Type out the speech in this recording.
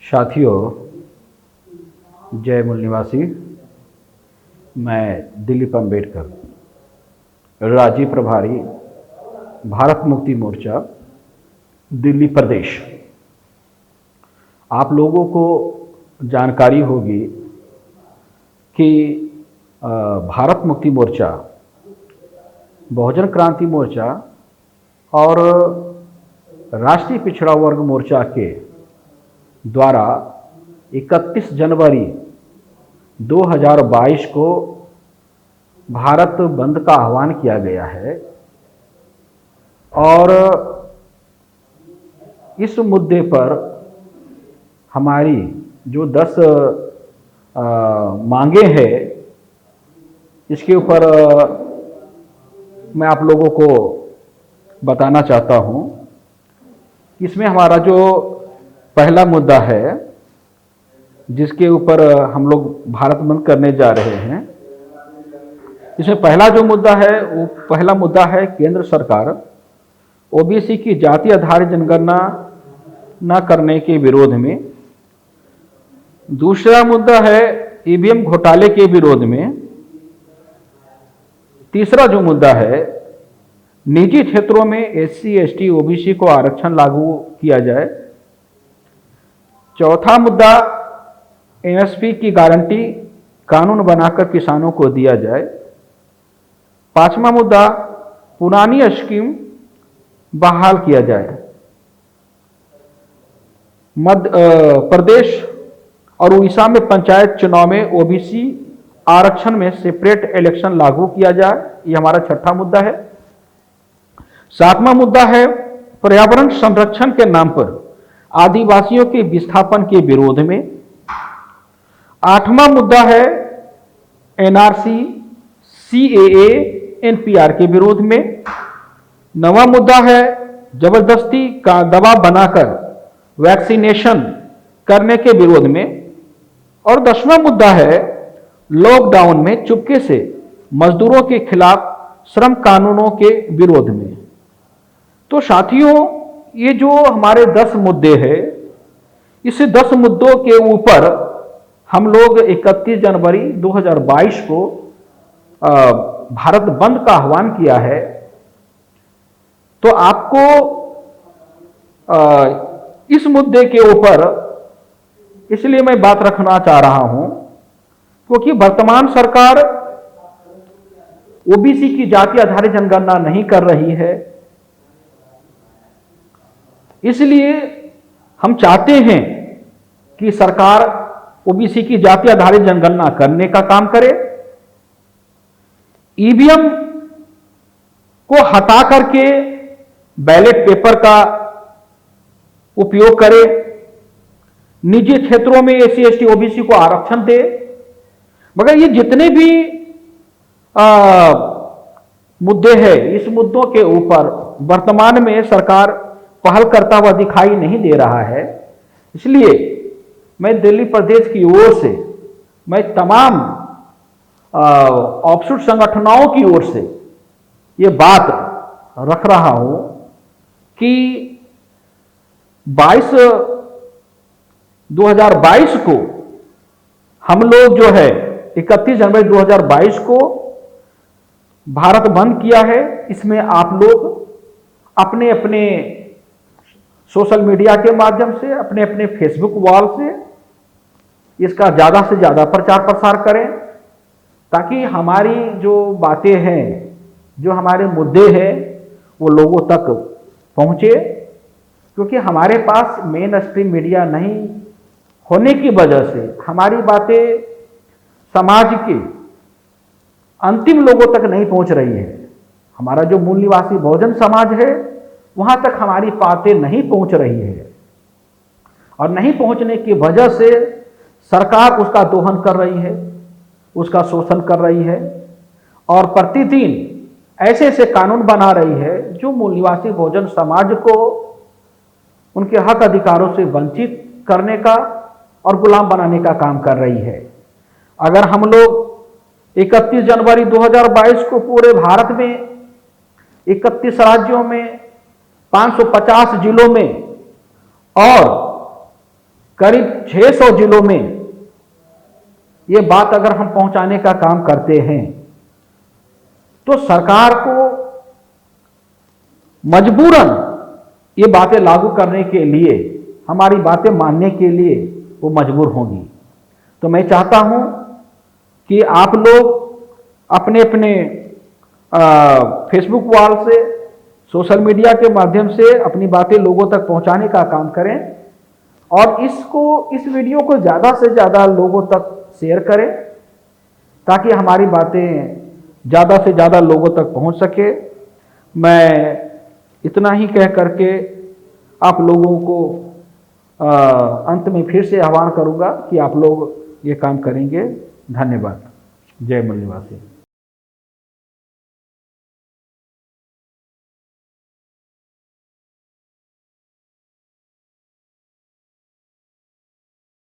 साथियों, जय मूल निवासी। मैं दिलीप अम्बेडकर, राज्य प्रभारी, भारत मुक्ति मोर्चा, दिल्ली प्रदेश। आप लोगों को जानकारी होगी कि भारत मुक्ति मोर्चा, बहुजन क्रांति मोर्चा और राष्ट्रीय पिछड़ा वर्ग मोर्चा के द्वारा 31 जनवरी 2022 को भारत बंद का आह्वान किया गया है और इस मुद्दे पर हमारी जो 10 मांगे हैं, इसके ऊपर मैं आप लोगों को बताना चाहता हूं। इसमें हमारा जो पहला मुद्दा है, जिसके ऊपर हम लोग भारत बंद करने जा रहे हैं, इसमें पहला जो मुद्दा है वो पहला मुद्दा है केंद्र सरकार ओबीसी की जाति आधारित जनगणना न करने के विरोध में। दूसरा मुद्दा है ईवीएम घोटाले के विरोध में। तीसरा जो मुद्दा है निजी क्षेत्रों में एससी, एसटी, ओबीसी को आरक्षण लागू किया जाए। चौथा मुद्दा एमएसपी की गारंटी कानून बनाकर किसानों को दिया जाए। पांचवा मुद्दा पुरानी स्कीम बहाल किया जाए। मध्य प्रदेश और उड़ीसा में पंचायत चुनाव में ओबीसी आरक्षण में सेपरेट इलेक्शन लागू किया जाए। यह हमारा छठा मुद्दा है। सातवां मुद्दा है पर्यावरण संरक्षण के नाम पर आदिवासियों के विस्थापन के विरोध में। आठवां मुद्दा है एनआरसी, सीएए, एनपीआर के विरोध में। नवां मुद्दा है जबरदस्ती का दबाव बनाकर वैक्सीनेशन करने के विरोध में। और 10वां मुद्दा है लॉकडाउन में चुपके से मजदूरों के खिलाफ श्रम कानूनों के विरोध में। तो साथियों, ये जो हमारे 10 मुद्दे हैं, इस 10 मुद्दों के ऊपर हम लोग 31 जनवरी 2022 को भारत बंद का आह्वान किया है। तो आपको इस मुद्दे के ऊपर इसलिए मैं बात रखना चाह रहा हूं क्योंकि वर्तमान सरकार ओबीसी की जाति आधारित जनगणना नहीं कर रही है। इसलिए हम चाहते हैं कि सरकार ओबीसी की जाति आधारित जनगणना करने का काम करे, ईवीएम को हटा करके बैलेट पेपर का उपयोग करे, निजी क्षेत्रों में एससी, एसटी, ओबीसी को आरक्षण दे। मगर ये जितने भी मुद्दे हैं, इस मुद्दों के ऊपर वर्तमान में सरकार पहल करता हुआ दिखाई नहीं दे रहा है। इसलिए मैं दिल्ली प्रदेश की ओर से, मैं तमाम ऑफशूट संगठनों की ओर से ये बात रख रहा हूं कि 2022 को हम लोग जो है 31 जनवरी 2022 को भारत बंद किया है। इसमें आप लोग अपने अपने सोशल मीडिया के माध्यम से, अपने अपने फेसबुक वॉल से इसका ज़्यादा से ज़्यादा प्रचार प्रसार करें, ताकि हमारी जो बातें हैं, जो हमारे मुद्दे हैं, वो लोगों तक पहुंचे। क्योंकि हमारे पास मेन स्ट्रीम मीडिया नहीं होने की वजह से हमारी बातें समाज के अंतिम लोगों तक नहीं पहुंच रही है। हमारा जो मूल निवासी बहुजन समाज है, वहां तक हमारी बातें नहीं पहुंच रही है और नहीं पहुंचने की वजह से सरकार उसका दोहन कर रही है, उसका शोषण कर रही है और प्रतिदिन ऐसे ऐसे कानून बना रही है जो मूल निवासी बहुजन समाज को उनके हक अधिकारों से वंचित करने का और गुलाम बनाने का काम कर रही है। अगर हम लोग 31 जनवरी 2022 को पूरे भारत में 31 राज्यों में 550 जिलों में और करीब 600 जिलों में ये बात अगर हम पहुंचाने का काम करते हैं तो सरकार को मजबूरन ये बातें लागू करने के लिए, हमारी बातें मानने के लिए वो मजबूर होंगी। तो मैं चाहता हूं कि आप लोग अपने अपने फेसबुक वॉल से, सोशल मीडिया के माध्यम से अपनी बातें लोगों तक पहुंचाने का काम करें और इस वीडियो को ज़्यादा से ज़्यादा लोगों तक शेयर करें ताकि हमारी बातें ज़्यादा से ज़्यादा लोगों तक पहुंच सके। मैं इतना ही कह करके आप लोगों को अंत में फिर से आह्वान करूंगा कि आप लोग ये काम करेंगे। धन्यवाद। जय मल्लिवासी।